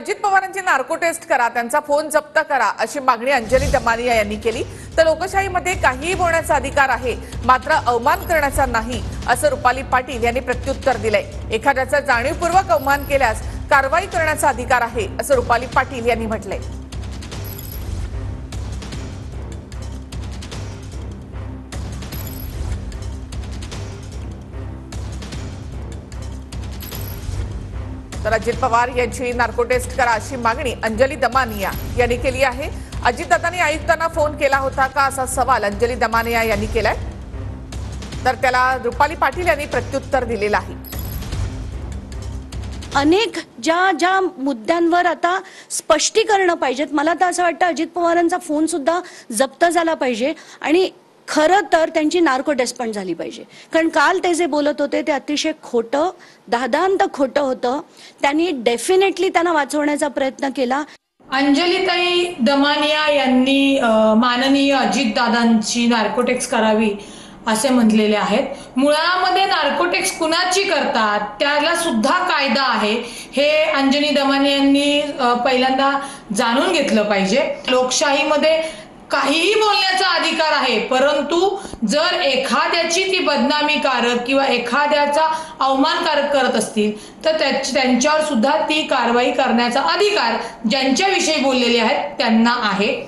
अजित पवारांची narco taste करा, त्यांचा फोन जप्त करा अशी मागणी अंजली दमानिया यांनी केली। तर लोकशाहीमध्ये काहीही बोलण्याचा अधिकार आहे, मात्र अवमान करण्याचा नाही असं रुपाली पाटील यांनी प्रत्युत्तर दिलंय। एखाद्याचा जाणीवपूर्वक अवमान केल्यास कारवाई करण्याचा अधिकार आहे असं रुपाली पाटील यांनी म्हटलंय। तर अजित पवार यांची नार्को टेस्ट करा अशी मागणी अंजली दमानिया यांनी केली आहे। अजितदादांनी आयुक्तांना फोन केला होता का असा सवाल अंजली दमानिया यांनी केलाय। तर त्याला रुपाली पाटील यांनी प्रत्युत्तर दिलेलं आहे। अनेक ज्या मुद्द्यांवर आता स्पष्टीकरण पाहिजेत। मला तर असं वाटतं अजित पवारांचा फोन सुद्धा जप्त झाला पाहिजे आणि खरं तर त्यांची नार्को टेस्ट पण झाली पाहिजे, कारण काल ते जे बोलत होते ते अतिशय खोटं, दादांत खोटं होतं। त्यांनी डेफिनेटली त्यांना वाचवण्याचा प्रयत्न केला। अंजलीताई दमानिया यांनी माननीय अजितदादांची नार्कोटेक्स करावी असे म्हटलेले आहेत। मुळामध्ये नार्कोटेक्स कुणाची करतात त्याला सुद्धा कायदा आहे, हे अंजली दमानिया यांनी पहिल्यांदा जाणून घेतलं पाहिजे। लोकशाहीमध्ये काहीही बोलण्याचा अधिकार आहे, परंतु जर एखाद्याची ती बदनामीकारक किंवा एखाद्याचा अवमानकारक करत असतील तर त्यांच्यावर सुद्धा ती कारवाई करण्याचा अधिकार ज्यांच्याविषयी बोललेले आहेत त्यांना आहे।